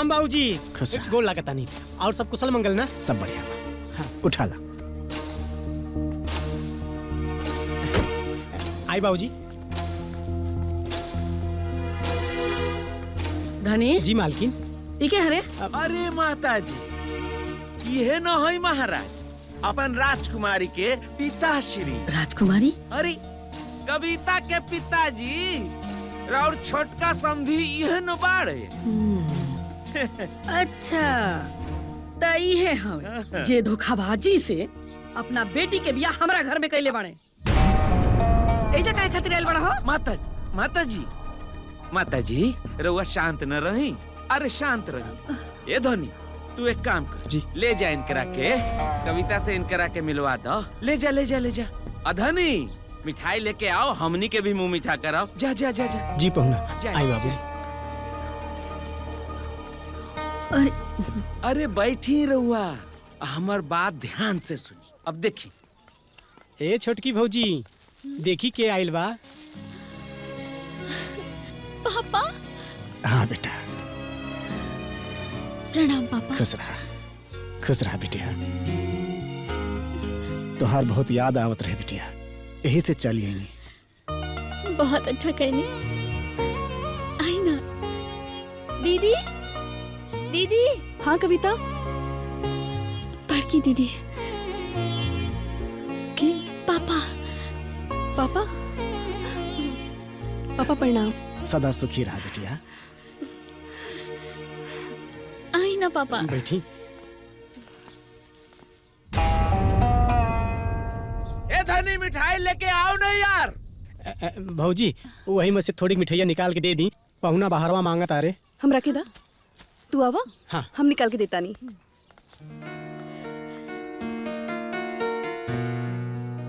प्रणाम बाबूजी। खुश रहा। गोल लागता नहीं और सब कुशल मंगल ना? सब बढ़िया बा। हाँ। उठा ला। आई बाबूजी। धनी जी मालकिन। इके हरे अरे माताजी, यह न है महाराज अपन राजकुमारी के पिताश्री। राजकुमारी। अरे कविता के पिताजी और छोटका समधी यह न बाड़े। अच्छा तई है हम जे धोखाबाजी से अपना बेटी के बियाह हमरा घर में कैले बाड़े। ऐसा काहे खातिर आइल बड़ा हो? माताजी रउआ शांत न रही। अरे शांत रही। ए धनी तू एक काम कर जी। ले जा इनकरा के कविता से इनकरा के मिलवा दो। ले जा ले जा ले जा। अधनी मिठाई लेके आओ, हमनी के भी मुंह मीठा कराओ। जा जा जा जा। जी पहुना। जा। आई बाबूजी। अरे बैठी रहुआ, हमार बात ध्यान से सुनी। अब देखी। ए छोटकी भौजी, देखी के आइल बा। पापा। हाँ बेटा। प्रणाम पापा। खुश रहा बिटिया। तोहार बहुत याद आवत रहे बिटिया, यही से चली आई। बहुत अच्छा कहनी। आई ना दीदी। दीदी। हाँ कविता। बड़की दीदी के पापा। पापा। पापा प्रणाम। सदा सुखी रहा बिटिया। आई ना पापा। बैठी। ए धनी मिठाई लेके आओ ना यार। भौजी वही में से थोड़ी मिठाइया निकाल के दे दी। पहुना बाहरवा मांगत आ रे। हम रखे दा, तू आवा। हाँ। हम निकाल के देता नहीं।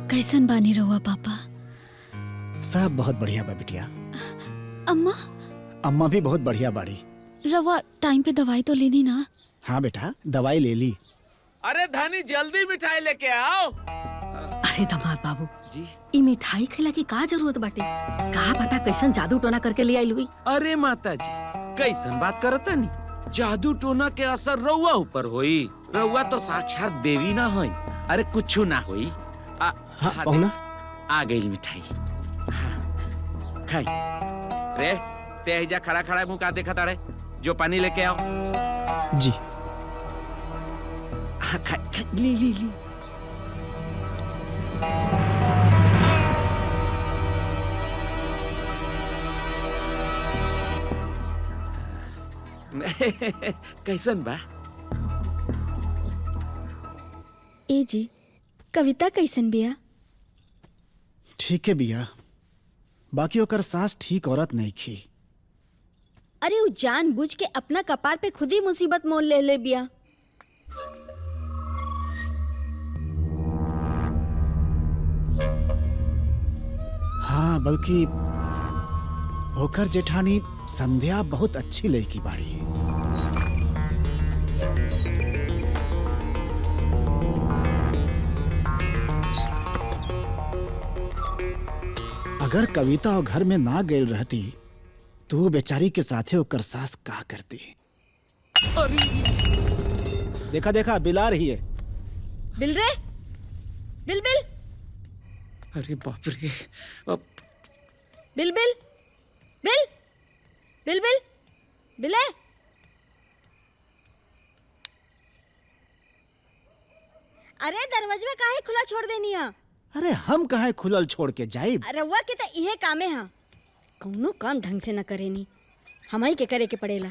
कैसन बानी रहुआ पापा? सब बहुत बढ़िया बा बिटिया। अम्मा। अम्मा भी बहुत बढ़िया बाड़ी। रवा टाइम पे दवाई तो लेनी ना? हाँ बेटा, दवाई ले ली। अरे धनी जल्दी मिठाई लेके आओ। अरे दामाद बाबू जी। ई मिठाई खिला के का जरूरत बाटे? का पता कैसन जादू टोना करके ले आइल हुई। अरे माताजी कैसन बात करता नहीं। जादू टोना के असर रउआ ऊपर होई। रउआ तो साक्षात देवी ना होई। अरे कुछू ना होई। हाँ पहुना। आ गई मिठाई। हाँ, खाई। रे तेजा खड़ा खड़ा मुंह का देखा तारे। जो पानी लेके आओ। जी। हाँ खाई खाई। ली ली ली। कैसन बा? ए जी कविता कैसन बिया? ठीक है बिया, बाकी ओकर सास ठीक औरत नहीं खी। अरे वो जानबूझ के अपना कपार पे खुद ही मुसीबत मोल ले बिया। हाँ बल्कि होकर जेठानी संध्या बहुत अच्छी लड़की बाड़ी। अगर कविता और घर में ना गई रहती तो बेचारी के साथे होकर सास का करती। देखा देखा बिला रही है। बिल रे बिल बिल अरे बाप रे। अब bill bill bill bill bill बिले। अरे दरवाजा काहे खुला छोड़ देनी है? अरे हम कहाँ खुलल छोड़ के जाए। रउआ के तो इहे कामे है, कौनो काम ढंग से न करेनी। हमही के करे के पड़ेला।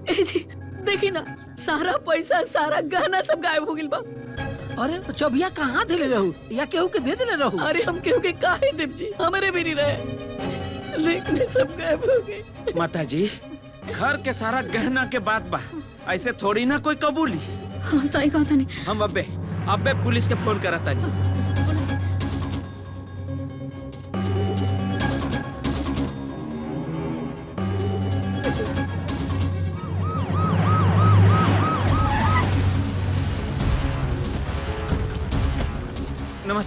ए जी देखी ना, सारा पैसा सारा गहना सब गायब हो गिल बा। अरे चबिया कहाँ धले रहू या केहू के दे दिले रहू? अरे हम केहू के काहे देव जी, हमारे भी नहीं रहे, लेकिन सब गायब हो गए। माताजी घर के सारा गहना के बात बा, ऐसे थोड़ी ना कोई कबूली। हाँ सही कहा था। हम अबे पुलिस के फोन करता नहीं।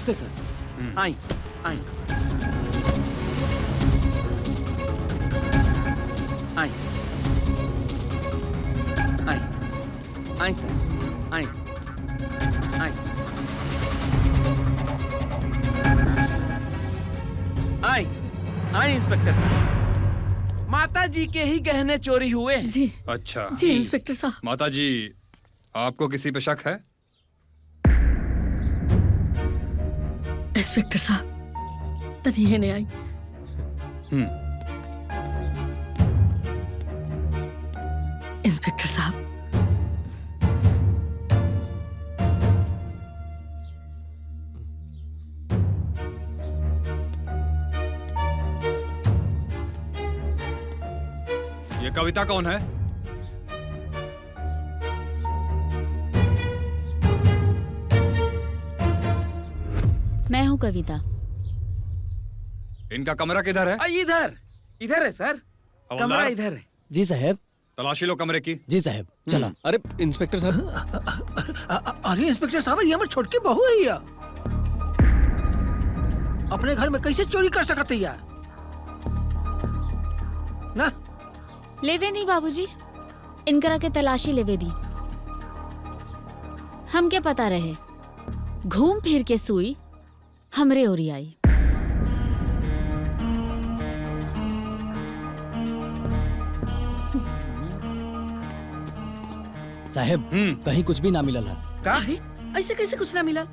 नमस्ते सर। आई आई आई आई आई sir I I I I inspector साहब, माता जी के ही गहने चोरी हुए हैं। जी अच्छा जी इंस्पेक्टर साहब। माता जी, आपको किसी पे शक है? इंस्पेक्टर साहब तनी है नहीं आई। इंस्पेक्टर साहब ये कविता कौन है? मैं हूँ कविता। इनका कमरा किधर है? इधर इधर है सर, कमरा हवलदार, इधर है। जी साहब। तलाशी लो कमरे की। जी साहब चला। अरे इंस्पेक्टर साहब, अरे इंस्पेक्टर साहब, ये हमारी छोटकी बहू है या अपने घर में कैसे चोरी कर सकते यार ना? लेवे दी बाबूजी, इनकरा के तलाशी लेवे दी। हम क्या पता रहे, घूम फिर के सुई हमरे ओरी आई। साहब कहीं कुछ भी ना मिलल है। अरे ऐसे कैसे कुछ ना मिला?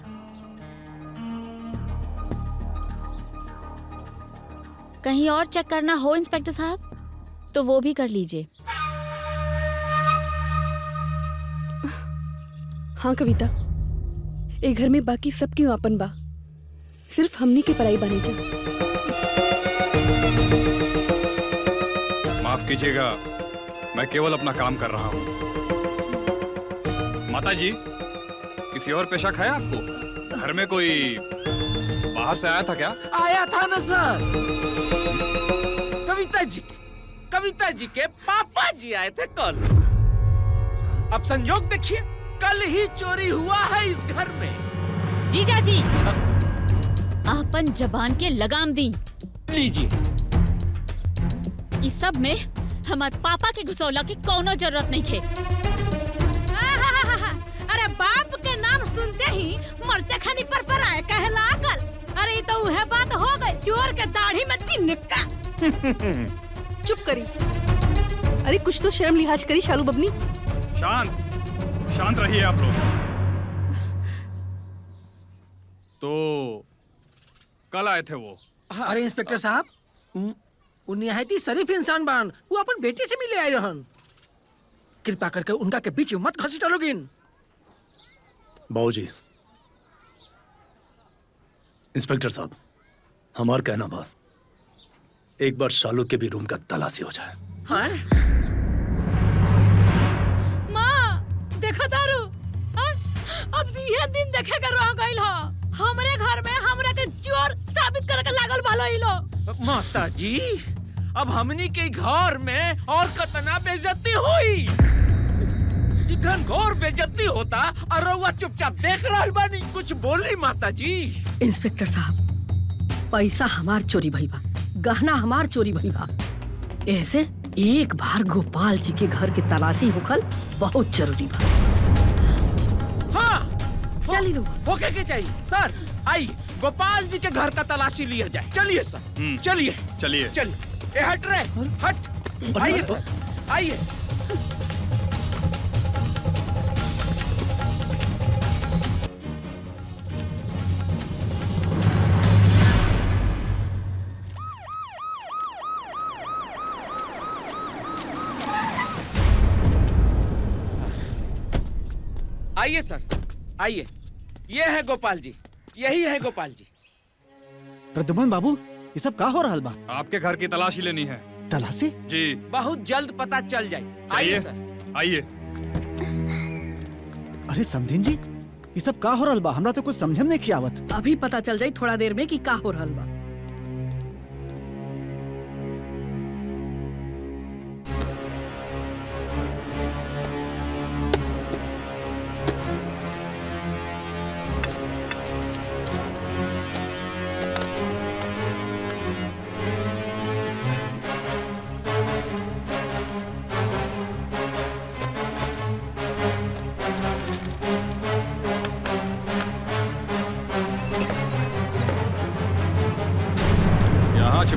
कहीं और चेक करना हो इंस्पेक्टर साहब तो वो भी कर लीजिए। हाँ कविता, ए घर में बाकी सब क्यों आपन बा, सिर्फ हमनी के पराई बने जा। माफ कीजिएगा, मैं केवल अपना काम कर रहा हूँ। माता जी, किसी और पे शक है आपको? घर में कोई बाहर से आया था क्या? आया था ना सर, कविता जी के पापा जी आए थे कल। अब संयोग देखिए, कल ही चोरी हुआ है इस घर में। जीजा जी आपन जबान के लगाम दी। लीजिए। इस सब में हमार पापा के घुसौला की कोनो जरूरत नहीं थे। अरे बाप के नाम सुनते ही मरचा खानी पर आए कहे लागल। अरे तो वह बात हो गई, चोर के दाढ़ी में तिनका। चुप करी, अरे कुछ तो शर्म लिहाज करी शालू बबनी। शांत रहिए आप लोग। तो कल आए थे वो? अरे इंस्पेक्टर साहब, वो निहायती शरीफ इंसान बान, वो अपन बेटी से मिले आए रहन। कृपा करके उनका के बीच में मत घसीटलोगिन। बाबूजी, इंस्पेक्टर साहब, हमार कहना बा एक बार शालू के भी रूम का तलाशी हो जाए। हाँ? माँ देखा दारू, अब यह दिन देखेगा रह गइल ह। हमरे घर में हमरा के चोर साबित करे के लागल भालो इलो। माता जी, अब हमनी के घर में और कतना बेइज्जती हुई। घनघोर बेइज्जती होता और रउआ चुपचाप देख रहल बानी, कुछ बोली माता जी। इंस्पेक्टर साहब, पैसा हमार चोरी भइल बा, गहना हमार चोरी भइल बा। ऐसे एक बार गोपाल जी के घर की तलाशी होखल बहुत जरूरी बा। हाँ, चली रू। होके के चाहिए सर। आइए गोपाल जी के घर का तलाशी लिया जाए। चलिए सर, चलिए चलिए चलिए। ए हट रे, हट। आइए सर, आइए। आइए सर, आइए। ये है गोपाल जी, यही है गोपाल जी। प्रद्युमन बाबू, ये सब का हो रहल बा? आपके घर की तलाशी लेनी है। तलाशी? जी बहुत जल्द पता चल जाए। आइए सर, आइए। अरे समधिन जी, ये सब का हो रहल बा? हमरा तो कुछ समझम नहीं खियावत। अभी पता चल जाई थोड़ा देर में कि का हो रहल बा।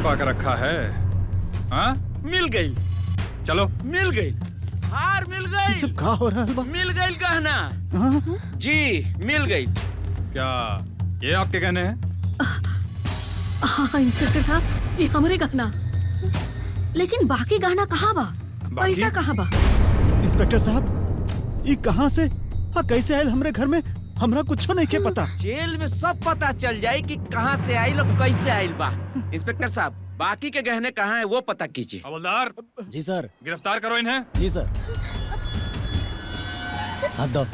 छिपा कर रखा है? हाँ? मिल गई, चलो। मिल गई, हार मिल ये गई। सब का हो रहा है बा? मिल गई गहना। हाँ? जी मिल गई। क्या ये आपके गहने हैं? हाँ इंस्पेक्टर साहब, ये हमरे गहना। लेकिन बाकी गहना कहाँ बा? पैसा कहाँ बा? इंस्पेक्टर साहब, ये कहाँ से हाँ कैसे आयल हमरे घर में? हमरा कुछ नहीं के पता। जेल में सब पता चल जाए कि कहाँ से आइल और कैसे आइल बा। इंस्पेक्टर साहब, बाकी के गहने कहाँ हैं वो पता कीजिए। हवलदार, जी सर। गिरफ्तार करो इन्हें। जी सर। हाथ दो।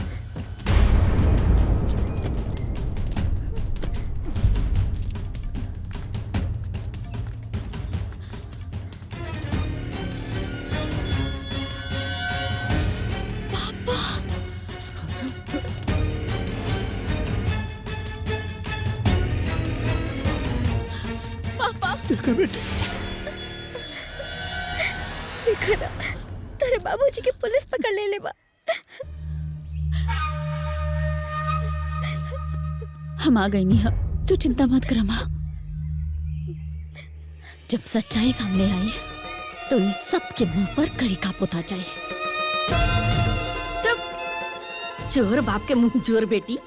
देखा बेटे, देखा ना, तेरे बाबूजी के पुलिस पकड़ ले बा। हम आ गई नहीं, तू चिंता मत कर माँ। जब सच्चाई सामने आई तो इस सब के मुंह पर करिका पोता जाए। जब चोर बाप के मुंह जोर बेटी,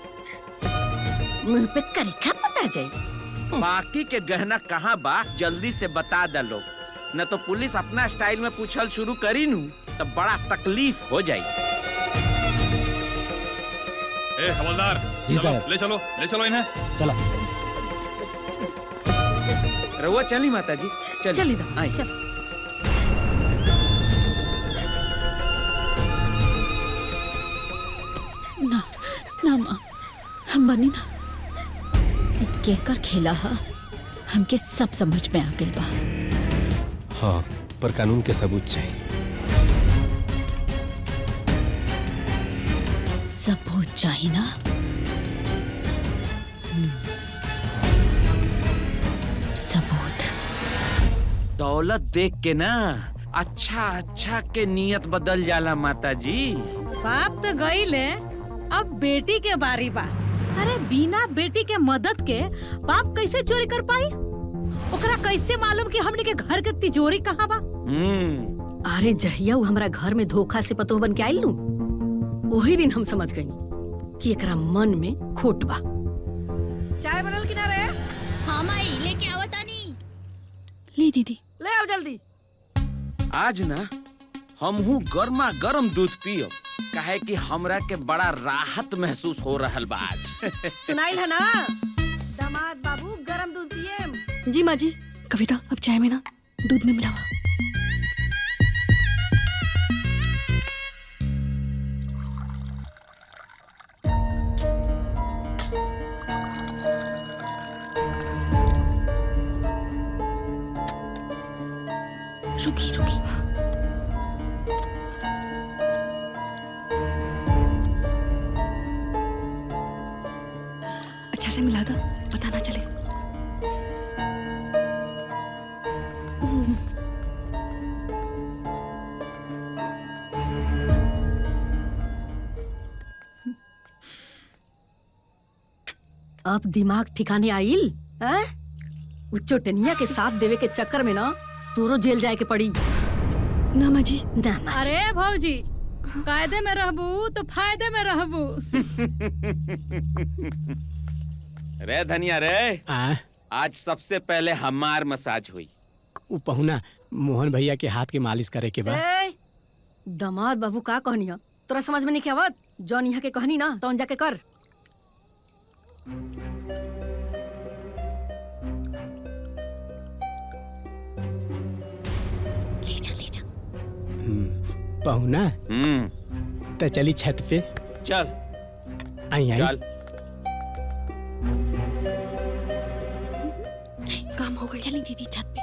मुंह पे करिका पोता जाए। बाकी के गहना कहाँ बा जल्दी से बता दे लोग, न तो पुलिस अपना स्टाइल में पूछल शुरू करी नू तो बड़ा तकलीफ हो जाई। ए हवलदार, जी चलो, साहब। ले चलो इन्हें। चला। रहुआ चली माता जी, चली दा, आई। चल। ना ना माँ, हम बनी ना केकर खेला हा, हमके सब समझ में आ गइल बा। हाँ, पर कानून के सबूत चाहिए। सबूत चाहिए ना? सबूत। दौलत देख के ना अच्छा के नियत बदल जाला माता जी। बाप तो गईले, अब बेटी के बारी बा। अरे बिना बेटी के मदद के बाप कैसे चोरी कर पाई? ओकरा कैसे मालूम कि हमने के घर के तिजोरी कहाँ बा? अरे जहिया वो हमारा घर में धोखा से पतो बन के आइल नू, वही दिन हम समझ गई कि एकरा मन में खोट बा। चाय बनल कि ना रे? हाँ माई, लेके आवतानी। ले दीदी, ले आओ जल्दी। आज ना हमहू गर्मा गर्म दूध पियो, काहे कि हमरा के बड़ा राहत महसूस हो रहल बा आज। सुनाइल है ना दामाद बाबू, गरम दूध पिए। जी माँ जी। कविता, अब चाय में ना दूध में मिलावा। रुकी रुकी। अच्छा से मिला दो, पता ना चले। अब दिमाग ठिकाने आइल? हैं? वो चोटनिया के साथ देवे के चक्कर में ना तोरो जेल जाए के पड़ी। ना माँ जी। ना माँ जी। अरे भौजी, कायदे में रहबू तो फायदे में रहबू। रे धनिया रे, आज सबसे पहले हमार मसाज हुई। वो पहुना मोहन भैया के हाथ के मालिश करे के बाद। ए, दामाद बाबू का कहनिया तोरा समझ में नहीं आवत? जौन यहाँ के कहनी ना तौन जाके कर। ले जा ले जा। पहुना तो चली छत पे। चल आई आई। चल। काम हो गई। चली दीदी छत पे।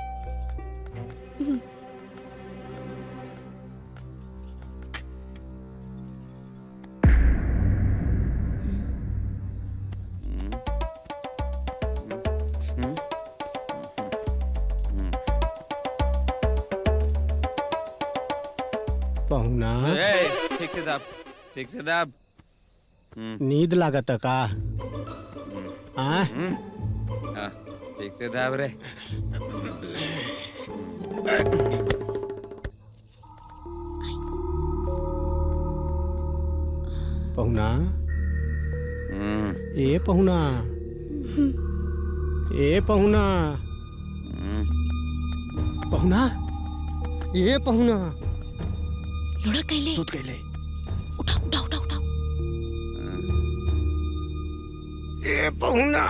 पहुना ठीक से दाब, ठीक से दाब। नींद लागत का? ठीक से दाब रे। पहुना ए पहुना ए पहुना पहुना ए पहुना लुढ़क गईले सुत गईले उठाओ उठाओ उठाओ उठाओ ए पहुना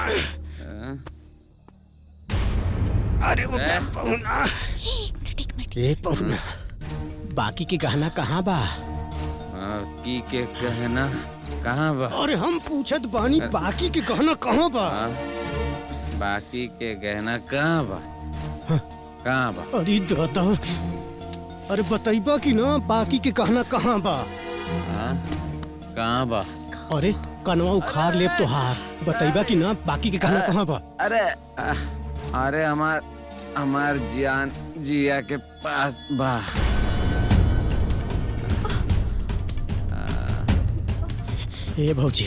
अरे उठा पहुना एक मिनट ए पहुना बाकी के गहना कहाँ बा? की के कहना कहाँ बा? अरे हम पूछत बानी बाकी के गहना कहाँ बा? बाकी के गहना कहाँ बा? कहाँ बा? अरे दादा अरे बताइबा कि ना बाकी के गहना कहाँ बा? कहाँ बा? अरे कनवा उखाड़ लेब तो हार बताइबा कि ना बाकी के गहना कहाँ बा? अरे अरे हमार जान जिया के पास बा। ए भौजी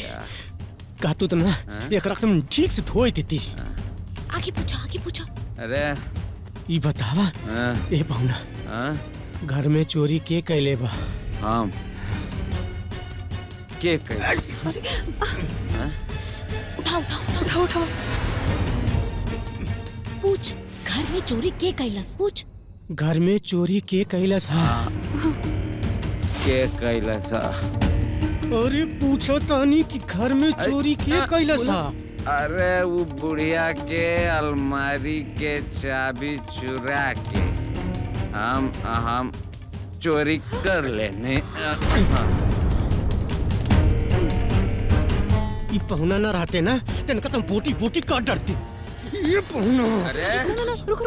का तू तो ना एक रकम ठीक से धोई देती। आगे पूछो अरे ई बतावा ए पहुना घर में चोरी के कैले बा? हम के कैले? उठाओ पूछ घर में चोरी के कैलस पूछ। घर में चोरी के कैलस? के कैलस? अरे पूछो तानी कि घर में चोरी के कैलस? अरे वो बुढ़िया के अलमारी के चाबी चुरा के हम चोरी कर लेने। ई पहुना ना रहते ना तेनका तुम बोटी बोटी काट डरती। ये पहुना अरे रुक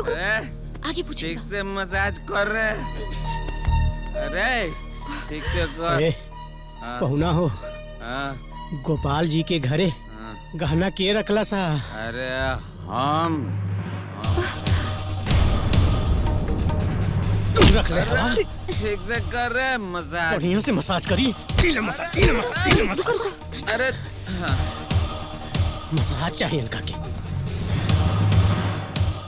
आगे पूछिए। ठीक से मसाज कर रहे। अरे ठीक से कर। ए, पहुना हो गोपाल जी के घरे गहना के रखला सा? अरे हम रख ले। ठीक से कर रहे मसाज। बढ़िया से मसाज करी। अरे मसाज चाहिए इनका के।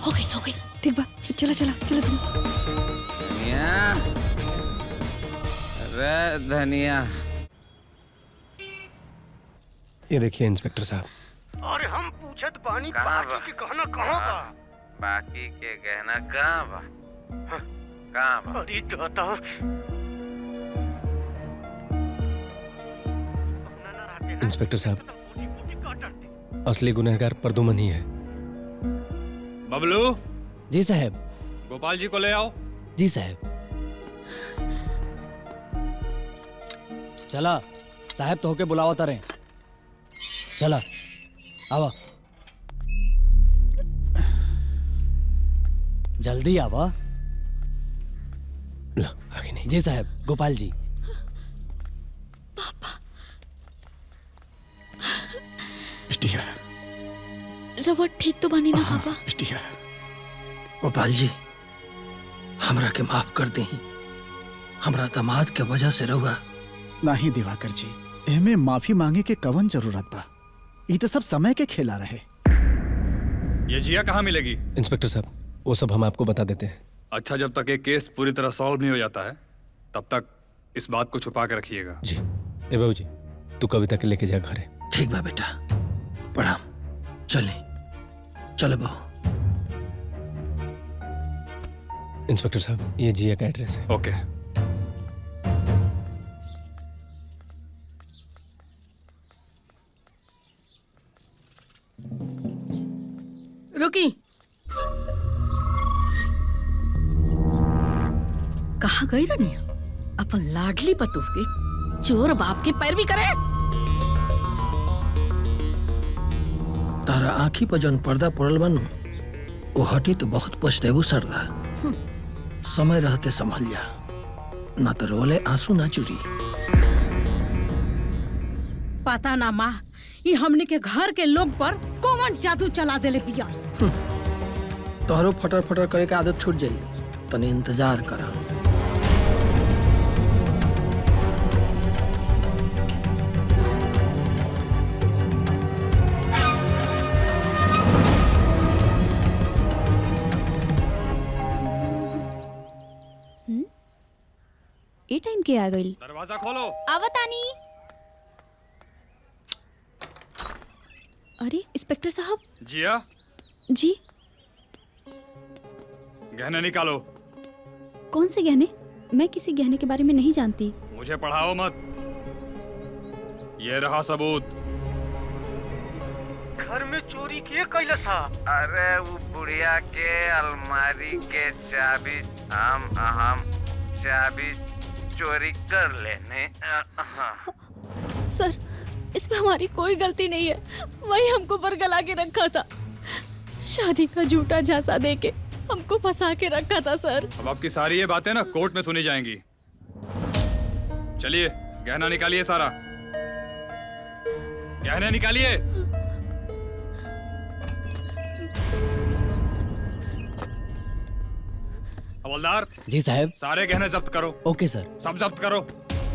हो गई ठीक बा चला धनिया अरे धनिया ये देखिए इंस्पेक्टर साहब। अरे हम पूछत बानी बाकी के गहना कहाँ बा? बाकी के गहना कहाँ बा? कहाँ बा? अरे दादा इंस्पेक्टर साहब असली गुनहगार प्रदुमन ही है। बबलू। जी साहब। गोपाल जी को ले आओ। जी साहब। चला साहब तो होके बुलावा तारे। चला आवा जल्दी आवा। लो आगे नहीं। जी साहब गोपाल जी। बिटिया रवा ठीक तो बनी ना पापा? बिटिया गोपाल जी हमरा के माफ कर दी। हमरा दामाद के वजह से रहुआ। नहीं दिवाकर जी एमे माफी मांगे के कवन जरूरत बा? ये तो सब समय के खेला रहे। ये जिया कहाँ मिलेगी? इंस्पेक्टर साहब वो सब हम आपको बता देते हैं। अच्छा जब तक ये केस पूरी तरह सॉल्व नहीं हो जाता है तब तक इस बात को छुपा के रखिएगा। जी ए बाबू जी तू कविता के लेके जा घरे। ठीक बा बेटा प्रणाम। चलो बहू। इंस्पेक्टर साहब ये जिया का एड्रेस है। ओके। रुकी कहाँ गई रानी? अपन लाडली पतोह के चोर बाप के पैरवी करे। तारा आँखी पर जौन पर्दा पड़ल बनू वो हटी तो बहुत पछतेबू सरदा। समय रहते संभल जा ना तो रोले आंसू ना चुरी। पता ना माँ ये हमने के घर के लोग पर कौन जादू चला देले पिया। तोहरो फटर फटर करे के आदत छूट जाई तनी इंतजार कर। ए टाइम के आ गई। दरवाजा खोलो। आवतानी। अरे इंस्पेक्टर साहब। जिया जी। गहने निकालो। कौन से गहने? मैं किसी गहने के बारे में नहीं जानती। मुझे पढ़ाओ मत। ये रहा सबूत। घर में चोरी किए कैलस हा? अरे वो बुढ़िया के अलमारी के चाबी हम चाबी चोरी कर लेने। सर, इसमें हमारी कोई गलती नहीं है। वही हमको बरगला के रखा था। शादी का झूठा झांसा देके हमको फंसा के रखा था सर। अब आपकी सारी ये बातें ना कोर्ट में सुनी जाएंगी। चलिए गहना निकालिए सारा। गहने निकालिए। हवलदार। जी साहब। सारे गहने जब्त करो। ओके सर। सब जब्त करो।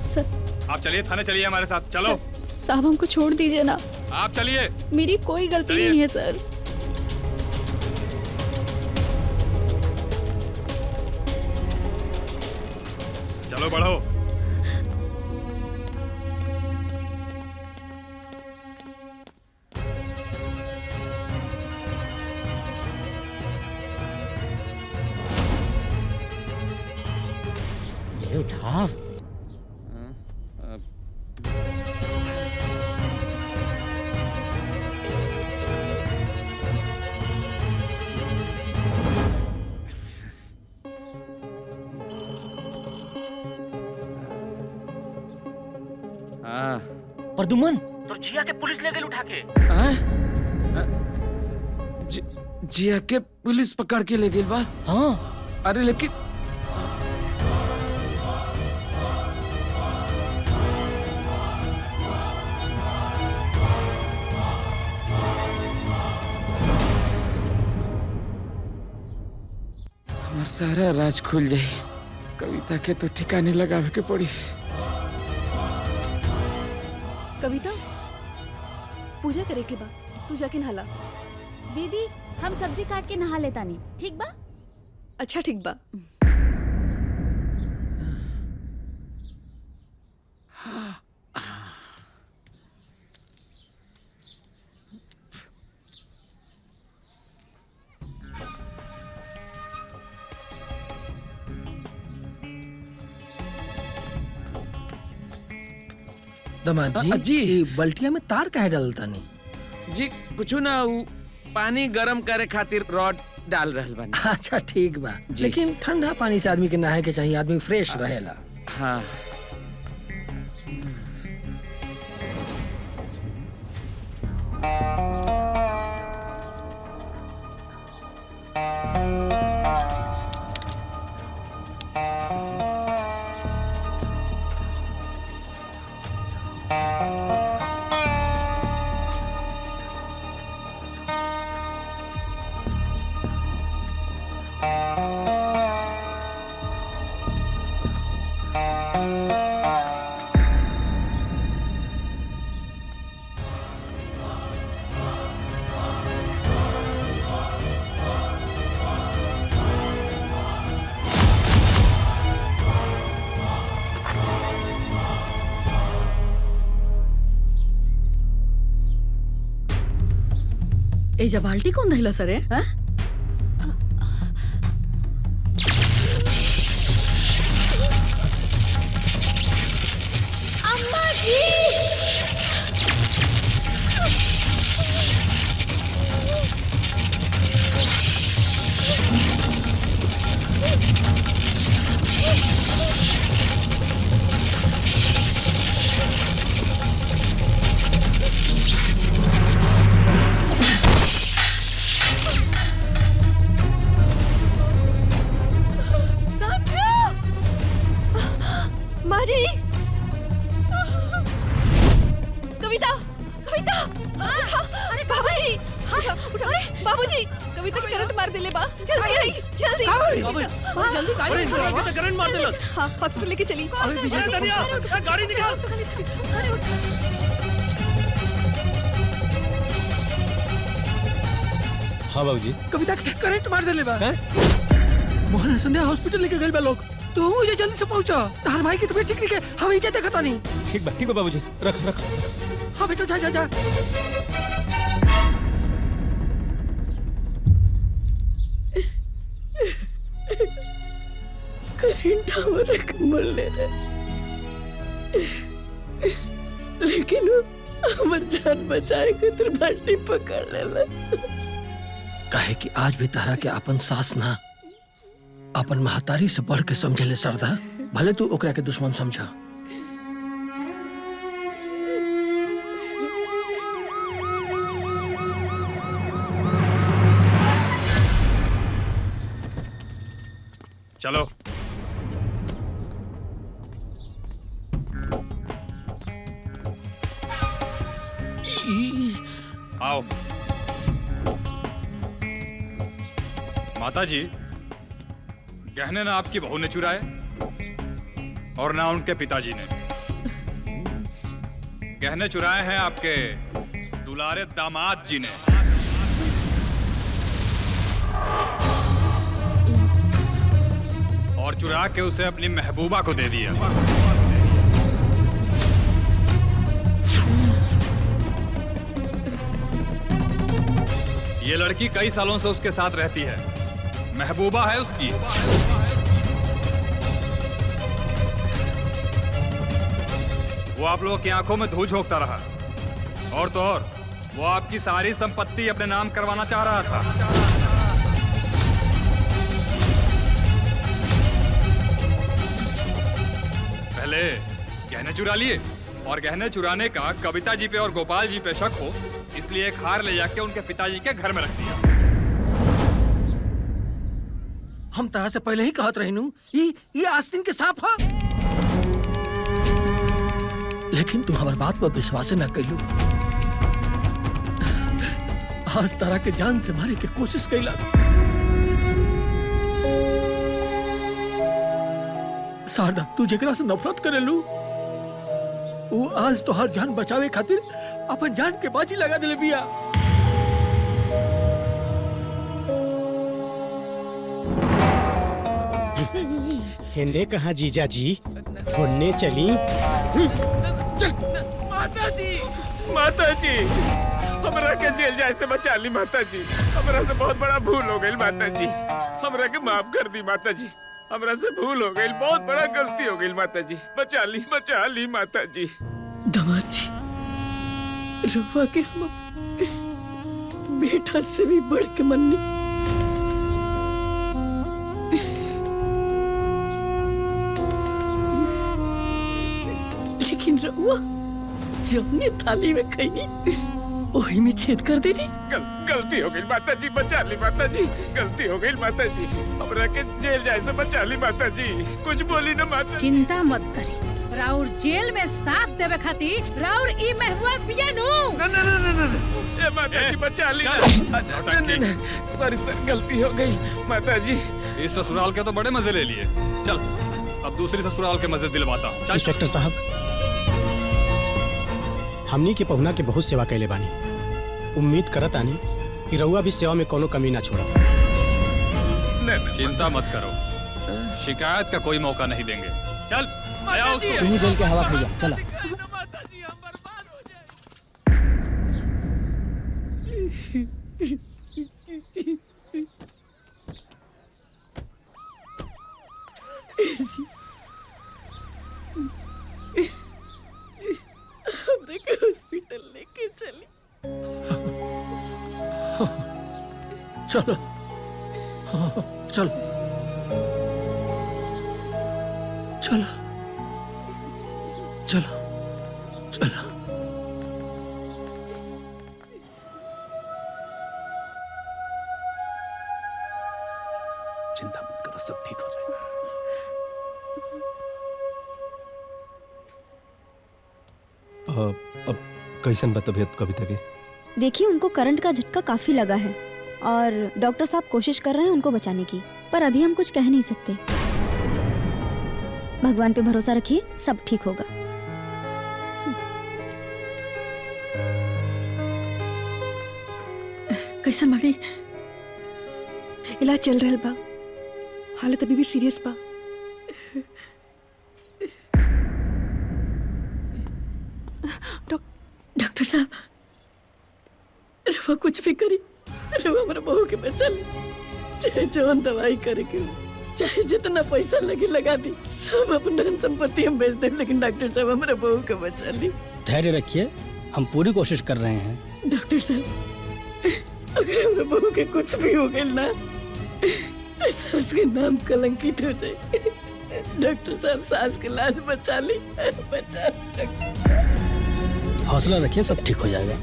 सर। आप चलिए थाने चलिए हमारे साथ। चलो। साहब हमको छोड़ दीजिए ना। आप चलिए। मेरी कोई गलती नहीं है सर। चलो बढ़ो। उठा। प्रदुमन। तो जिया के पुलिस ले गई उठा के। जिया के पुलिस पकड़ के ले गई बा? हाँ। अरे लेकिन हमार सारा राज खुल जाई। कविता के तो ठिकाने लगावे के पड़ी। कविता, पूजा करे के बा, तू जाके नहाला। दीदी हम सब्जी काट के नहा लेता नहीं, ठीक बा? अच्छा ठीक बा। दामाद जी। जी बल्टिया में तार काहे डालता नहीं? जी कुछ ना, वो पानी गरम करे खातिर रॉड डाल रहल बानी। अच्छा ठीक बा। लेकिन ठंडा पानी से आदमी के नहाए के चाहिए, आदमी फ्रेश रहेला। हाँ। एजा बाल्टी कौन धैला सरे? हाँ? अम्मा जी! बाबूजी, कविता के करंट मार देले बा। जल्दी आई, जल्दी। जल्दी गाड़ी तो करंट मार देला। हाँ, हॉस्पिटल लेके चली। गाड़ी निकाल। हाँ बाबूजी। कविता के करंट मार देले बा। मोहन संध्या हॉस्पिटल लेके गइल बा लोग। तू मुझे जल्दी से पहुंचा। तार भाई की तबीयत ठीक नहीं है, हम इजे देखता नहीं। ठीक बा बाबूजी, रख रख। हाँ बेटा जा जा जा। करंट हमारे कमर ले रहा, लेकिन वो हमार जान बचाए खातिर बाल्टी पकड़ लेला। काहे कि आज भी तारा के अपन सास ना अपन महतारी से बढ़ के समझेले सरदा। भले तू ओकरा के दुश्मन समझा। चलो आओ। माता जी, गहने ना आपकी बहू ने चुराए और ना उनके पिताजी ने। गहने चुराए हैं आपके दुलारे दामाद जी ने। और चुरा के उसे अपनी महबूबा को दे दिया। ये लड़की कई सालों से उसके साथ रहती है, महबूबा है उसकी। वो आप लोगों की आंखों में धूल झोंकता रहा, और तो और वो आपकी सारी संपत्ति अपने नाम करवाना चाह रहा था। पहले गहने चुरा लिए, और गहने चुराने का कविता जी पे और गोपाल जी पे शक हो, इसलिए एक हार ले जाके उनके पिताजी के घर में रख दिया। हम तरह से पहले ही कहत रही ये आस्तीन के सांप हा। लेकिन तू हमार बात पर विश्वास न कैलू। आज तारा के जान से मारे के कोशिश कैला। शारदा, तू जेकरा से नफरत करेलू, वो आज तो हर जान बचावे खातिर अपन जान के बाजी लगा दिले बिया। हिंदे कहाँ जीजा जी, ढूंढने चली। माता जी, माता जी, हमरा के जेल जाए से बचा ली माता जी। हमरा से बहुत बड़ा भूल हो गई माता जी, हमरा के माफ कर दी माता जी। हमरा से भूल हो गई, बहुत बड़ा गलती हो गई माता जी। बचा ली माता जी। दामाद जी, रुआ के हम बेटा से भी बढ़ के मन्नी। लेकिन रुआ जौने थाली में खैनी वही में छेद कर देनी। गलती हो गई माता जी, बचा ली माता जी। गलती हो गई माता जी, हमरा के जेल जाए से बचा ली माता जी। कुछ बोली ना माता। चिंता मत करी, राउर जेल में साथ देवे खातिर राउर ई महबूबा पिया नु। ए माता जी, बचा ली। सॉरी सर, गलती हो गई माता जी। इस ससुराल के तो बड़े मजे ले लिए। चल अब दूसरी ससुराल के मजे दिलवाता हूँ। इंस्पेक्टर साहब, हमनी के पहुना के बहुत सेवा कैले बानी। उम्मीद करत आनी कि रउआ भी सेवा में कोनो कमी ना छोड़ा। चिंता मत करो, शिकायत का कोई मौका नहीं देंगे। चल आया उसको। तू जेल के हवा खैया, चला। हमने के हॉस्पिटल लेके चली। चलो चलो चलो चलो चलो। चिंता मत करो, सब ठीक हो जाएगा। अब कैसन बा तबीयत कविता के? देखिए, उनको करंट का झटका काफी लगा है और डॉक्टर साहब कोशिश कर रहे हैं उनको बचाने की, पर अभी हम कुछ कह नहीं सकते। भगवान पे भरोसा रखिए, सब ठीक होगा। कैसन बाड़ी? इलाज चल रहल बा, हालत अभी भी सीरियस बा। डॉक्टर साहब, रवा कुछ भी करी, रवा हमारा बहू के बचा ली। चाहे जौन दवाई करे के हो, चाहे जितना पैसा लगे लगा दी, सब अपन धन संपत्ति हम बेच दे, लेकिन डॉक्टर साहब हमारा बहू के बचा ली। धैर्य रखिए, हम पूरी कोशिश कर रहे हैं। डॉक्टर साहब, अगर हमारे बहू के कुछ भी हो गया ना, तो सास के नाम कलंकित हो जाए। डॉक्टर साहब, सास के लाज बचा ली, बचा ली डॉक्टर साहब। हौसला रखिए, सब ठीक हो जाएगा।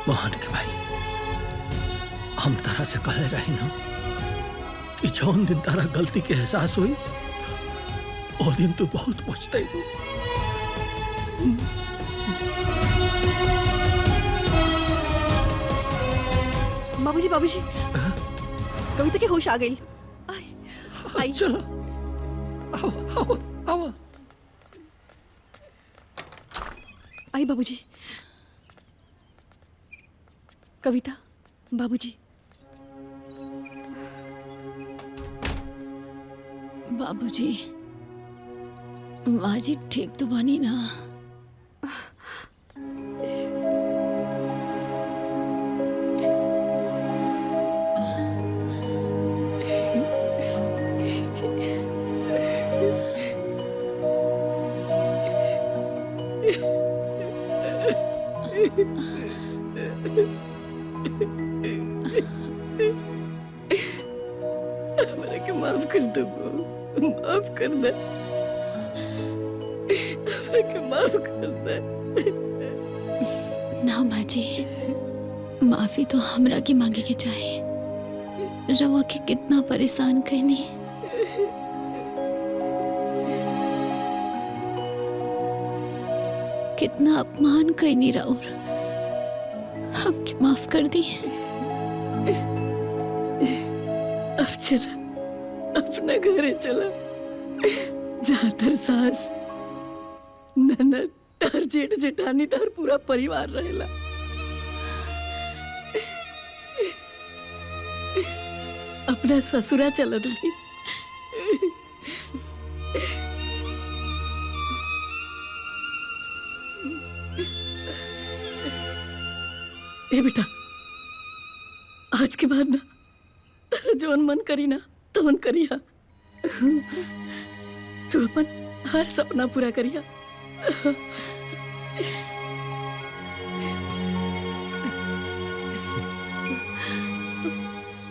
मोहन के भाई, हम तारा से कहले रही ना कि जौन दिन तारा गलती के एहसास हुई, ओ दिन तू बहुत पछताई। बाबूजी, बाबूजी, कविता के होश आ गई। आई चलो, आओ, आओ, आओ। आई बाबूजी। कविता, बाबूजी। बाबूजी, माँ जी ठीक तो बनी ना? हमरा के माफ कर दो, माफ कर दे, हमरा के माफ कर दे। ना माँ जी, माफी तो हमरा की मांगे के चाहे। रवा के कितना परेशान कहनी। कितना अपमान कहनी राउर, हमके माफ कर दी। अब चला, अपना घरे चला, जहाँ तर सास, ननद, तार जेठ जेठानी, तार पूरा परिवार रहेला। अपना ससुरा चला दूली। ए बेटा, आज के बाद ना तारा जौन मन करी ना तवन करिया। तू अपन हर सपना पूरा करिया।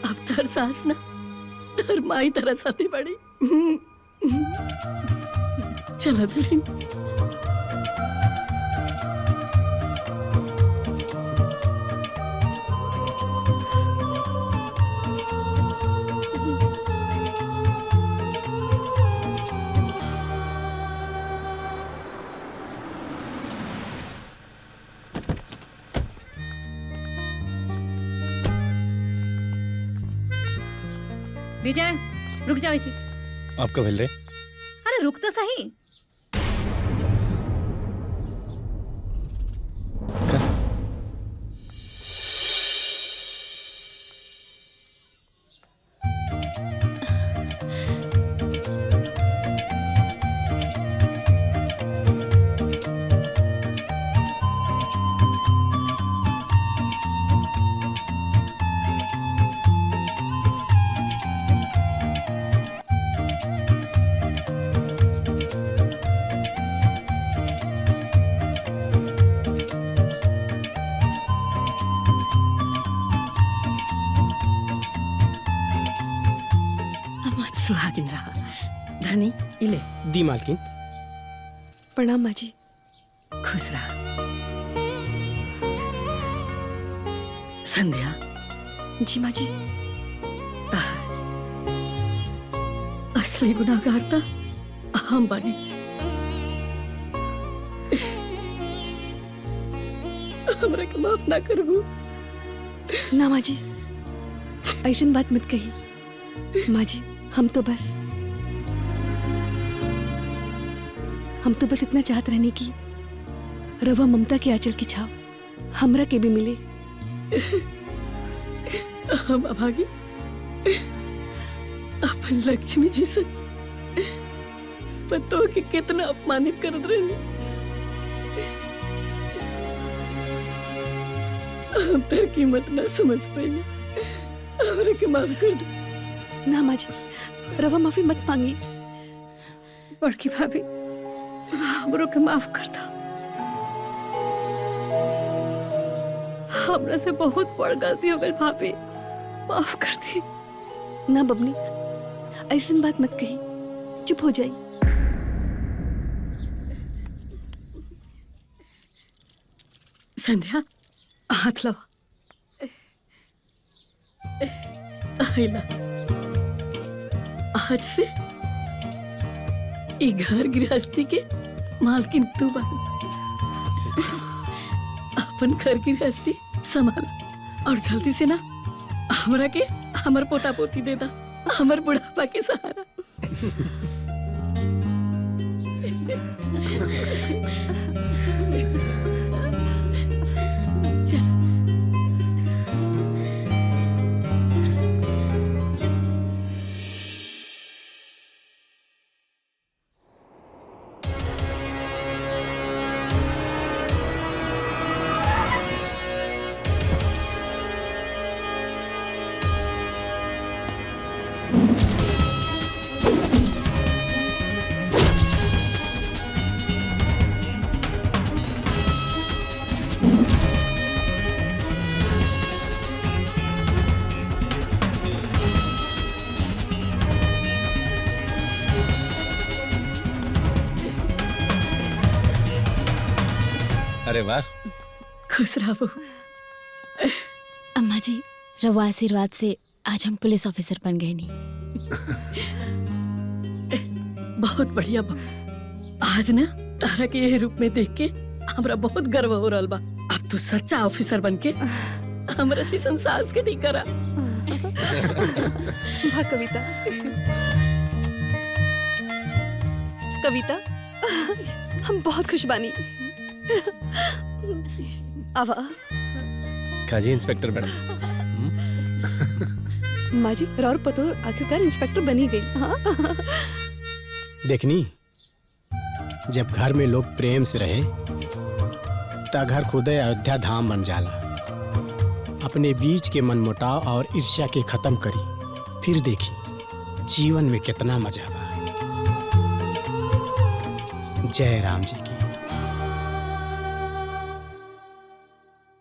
अब तार सास ना तार माई तारा साथी बड़ी। चला दुल्हन। विजय, रुक जाओ जी। आपका भेल रे? अरे रुक तो सही। सुहागिन रहा। धनी इले दी मालकिन। प्रणाम माँ जी। खुश खुश रहा। संध्या। जी माँ जी। असली गुनाहगार था हम बने। हमरा के माफ ना करबू। ना माँ जी, ऐसी बात मत कही। माँ जी, हम तो बस इतना चाहत रहने की रवा ममता के आंचल की छाव हमरा के भी मिले। हम अभागी अपन लक्ष्मी जी से पतो कि कितना अपमानित करत रहे। हम तेरी कीमत ना समझ पाए। हमरा के माफ कर दे। ना माँ जी, रवा माफी मत मांगी। बड़की भाभी हमरो के माफ कर दो। हमरा से बहुत बड़ गलती हो गई भाभी, माफ कर दी। ना बबनी, ऐसी बात मत कही, चुप हो जाई। संध्या हाथ लो। आइला। आज से ई घर गृहस्थी के मालकिन तू बन। अपन घर गृहस्थी संभाल और जल्दी से ना हमरा के हमर पोता पोती दे दा, हमर बुढ़ापा के सहारा। अरे वाह, खुश रहो। अम्मा जी, रवा आशीर्वाद से आज हम पुलिस ऑफिसर बन गए नहीं। बहुत बढ़िया बहू। आज ना तारा के ये रूप में देख के हमरा बहुत गर्व हो रहा बा। अब तू सच्चा ऑफिसर बन के हमरा जैसन सास के ठीक करा। वाह कविता। कविता, हम बहुत खुश बानी। आवा। काजी इंस्पेक्टर मैडम। माँ जी, रौर पतो आखिरकार इंस्पेक्टर बनी गई। हाँ? देखनी, जब घर में लोग प्रेम से रहे ता घर खुद अयोध्या धाम बन जाला। अपने बीच के मनमुटाव और ईर्ष्या के खत्म करी, फिर देखी जीवन में कितना मजा बा। जय राम जी।